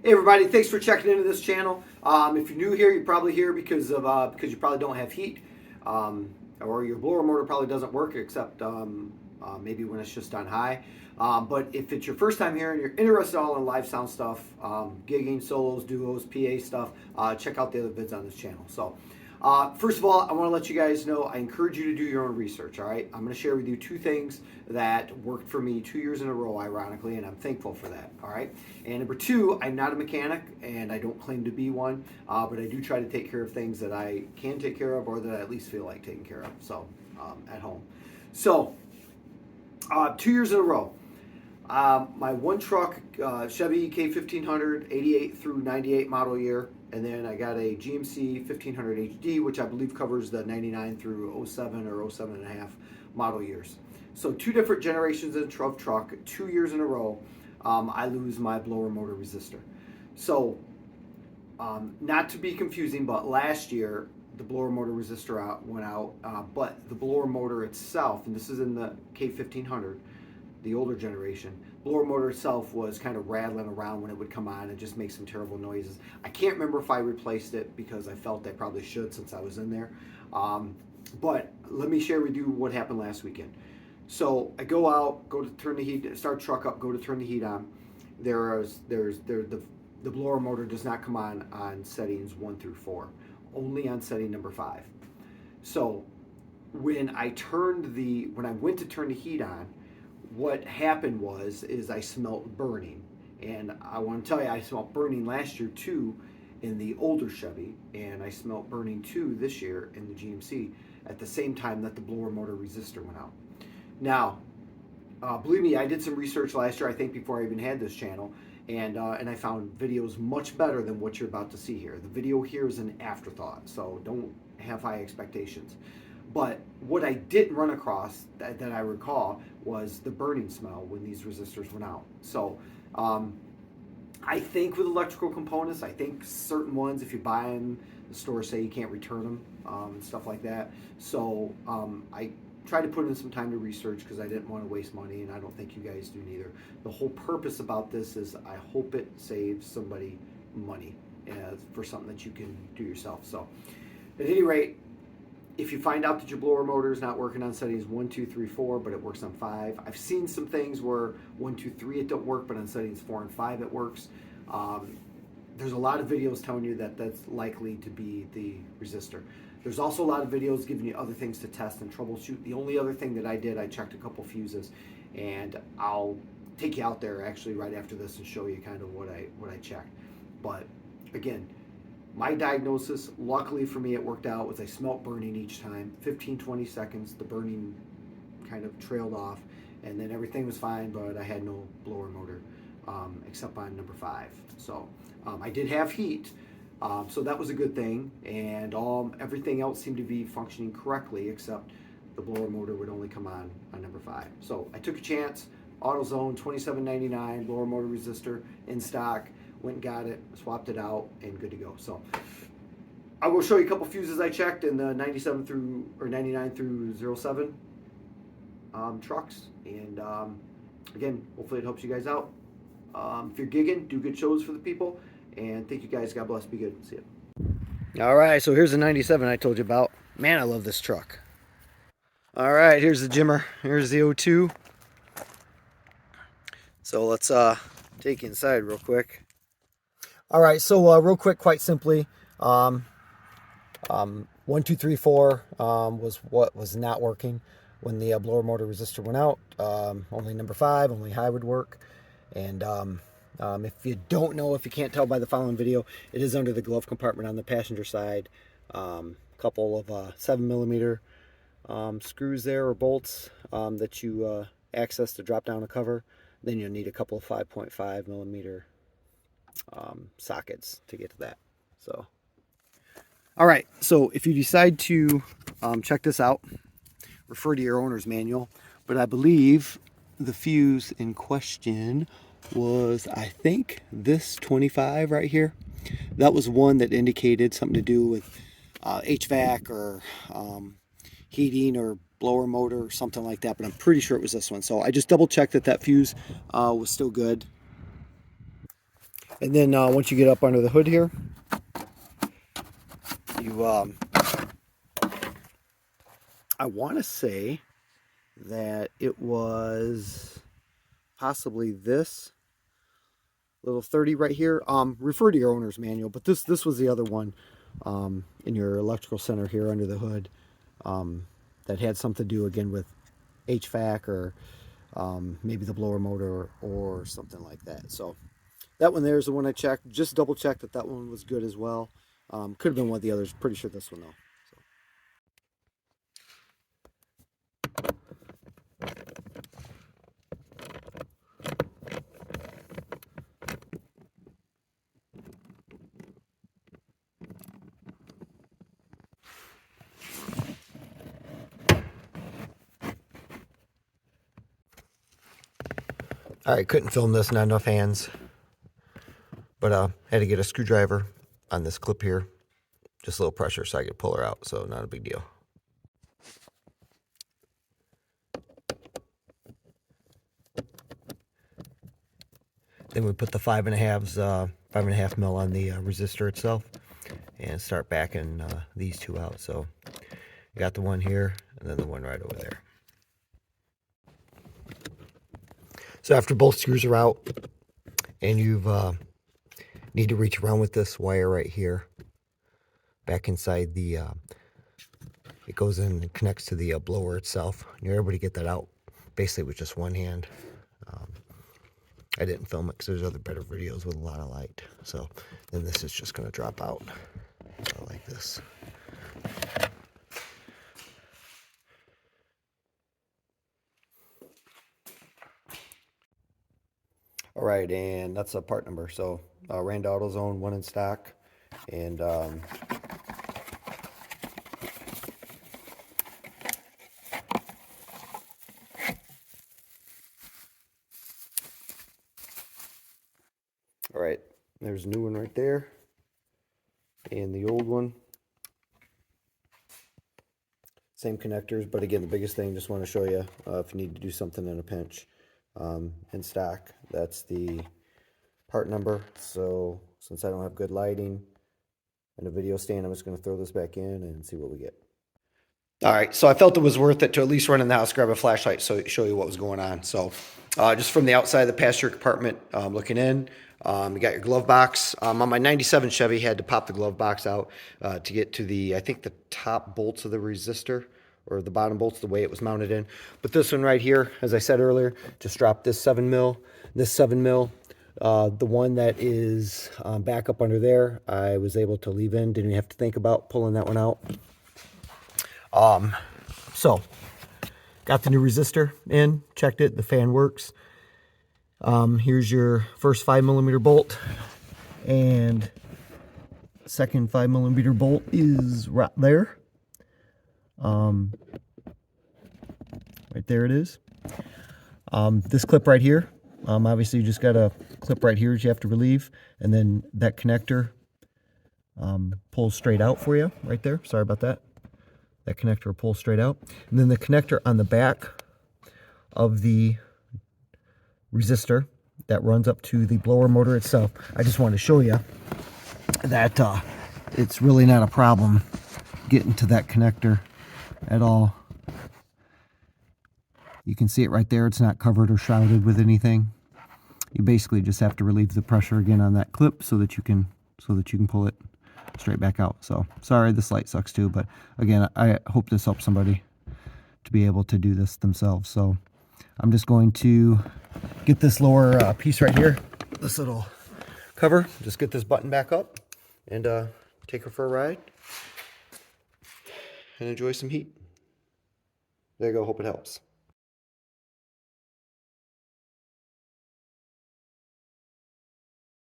Hey everybody, thanks for checking into this channel. If you're new here, you're probably here because you probably don't have heat, or your blower motor probably doesn't work except maybe when it's just on high. But if it's your first time here and you're interested all in live sound stuff, gigging, solos, duos, PA stuff, check out the other vids on this channel. So first of all, I want to let you guys know I encourage you to do your own research. All right, I'm going to share with you two things that worked for me 2 years in a row, ironically, and I'm thankful for that. All right, and number two, I'm not a mechanic and I don't claim to be one, but I do try to take care of things that I can take care of or that I at least feel like taking care of. So at home. So 2 years in a row. My one truck, Chevy K1500, 88 through 98 model year, and then I got a GMC 1500 HD, which I believe covers the 99 through 07 or 07 and a half model years. So two different generations of truck, 2 years in a row, I lose my blower motor resistor. So not to be confusing, but last year the blower motor resistor went out, but the blower motor itself, and this is in the K1500, the older generation, blower motor itself was kind of rattling around when it would come on and just make some terrible noises. I can't remember if I replaced it because I felt I probably should since I was in there. But let me share with you what happened last weekend. So I go out, go to turn the heat, start truck up, go to turn the heat on. The blower motor does not come on settings 1 through 4, only on setting number 5. So when I went to turn the heat on, what happened is I smelt burning, and I want to tell you I smelt burning last year too in the older Chevy, and I smelt burning too this year in the GMC at the same time that the blower motor resistor went out. Now, believe me, I did some research last year, I think before I even had this channel, and I found videos much better than what you're about to see here. The video here is an afterthought, so don't have high expectations. But what I didn't run across that I recall was the burning smell when these resistors went out. So I think with electrical components, I think certain ones, if you buy them, the stores say you can't return them, and stuff like that. So I tried to put in some time to research because I didn't want to waste money, and I don't think you guys do neither. The whole purpose about this is I hope it saves somebody money for something that you can do yourself. So at any rate, if you find out that your blower motor is not working on settings 1, 2, 3, 4, but it works on 5, I've seen some things where 1, 2, 3 it don't work, but on settings 4 and 5 it works. There's a lot of videos telling you that that's likely to be the resistor. There's also a lot of videos giving you other things to test and troubleshoot. The only other thing that I did, I checked a couple fuses, and I'll take you out there actually right after this and show you kind of what I checked. But again, my diagnosis, luckily for me it worked out, was I smelt burning each time. 15-20 seconds, the burning kind of trailed off, and then everything was fine, but I had no blower motor except on number 5. So I did have heat, so that was a good thing, and everything else seemed to be functioning correctly except the blower motor would only come on number 5. So I took a chance. AutoZone, $27.99, blower motor resistor in stock. Went and got it, swapped it out, and good to go. So I will show you a couple fuses I checked in the 99 through 07 trucks, and again, hopefully it helps you guys out. If you're gigging, do good shows for the people, and thank you guys. God bless. Be good. See you. All right, so here's the 97 I told you about. Man, I love this truck. All right, here's the Jimmer. Here's the 02. So let's take you inside real quick. All right, so real quick, quite simply, 1, 2, 3, 4 was what was not working when the blower motor resistor went out. Only number 5, only high would work. And if you don't know, if you can't tell by the following video, it is under the glove compartment on the passenger side. Couple of 7mm screws there, or bolts, that you access to drop down a cover. Then you'll need a couple of 5.5mm sockets to get to that. So all right, so if you decide to check this out, refer to your owner's manual, but I believe the fuse in question was, I think, this 25 right here. That was one that indicated something to do with HVAC or heating or blower motor or something like that, but I'm pretty sure it was this one. So I just double checked that fuse was still good. And then once you get up under the hood here, you, I want to say that it was possibly this little 30 right here. Refer to your owner's manual, but this was the other one in your electrical center here under the hood that had something to do again with HVAC or maybe the blower motor or something like that. So that one there is the one I checked. Just double checked that that one was good as well. Could have been one of the others. Pretty sure this one though. So. All right, couldn't film this, not enough hands, but had to get a screwdriver on this clip here. Just a little pressure so I could pull her out, so not a big deal. Then we put the 5.5 mil on the resistor itself and start backing these two out. So you got the one here and then the one right over there. So after both screws are out and you've need to reach around with this wire right here back inside the it goes in and connects to the blower itself. You're able to get that out basically with just one hand. I didn't film it because there's other better videos with a lot of light. So then this is just going to drop out like this. All right, and that's a part number. So Rand AutoZone, one in stock, and all right, there's a new one right there, and the old one. Same connectors, but again, the biggest thing, just want to show you if you need to do something in a pinch. In stock, that's the part number. So since I don't have good lighting and a video stand, I'm just going to throw this back in and see what we get. All right, so I felt it was worth it to at least run in the house, grab a flashlight, so show you what was going on. So just from the outside of the passenger compartment looking in, you got your glove box. On my 97 Chevy, had to pop the glove box out to get to the, I think the top bolts of the resistor, or the bottom bolts, the way it was mounted in. But this one right here, as I said earlier, just dropped this 7 mil, this 7 mil. The one that is back up under there, I was able to leave in, didn't even have to think about pulling that one out. So got the new resistor in, checked it, the fan works. Here's your first 5mm bolt, and second 5mm bolt is right there. Right there it is. This clip right here, obviously you just got a clip right here that you have to relieve, and then that connector pulls straight out for you right there. Sorry about that. That connector pulls straight out. And then the connector on the back of the resistor that runs up to the blower motor itself. I just want to show you that it's really not a problem getting to that connector at all. You can see it right there. It's not covered or shrouded with anything. You basically just have to relieve the pressure again on that clip so that you can pull it straight back out. So sorry, this light sucks too, but again, I hope this helps somebody to be able to do this themselves. So I'm just going to get this lower piece right here, this little cover, just get this button back up and take her for a ride and enjoy some heat. There you go, hope it helps.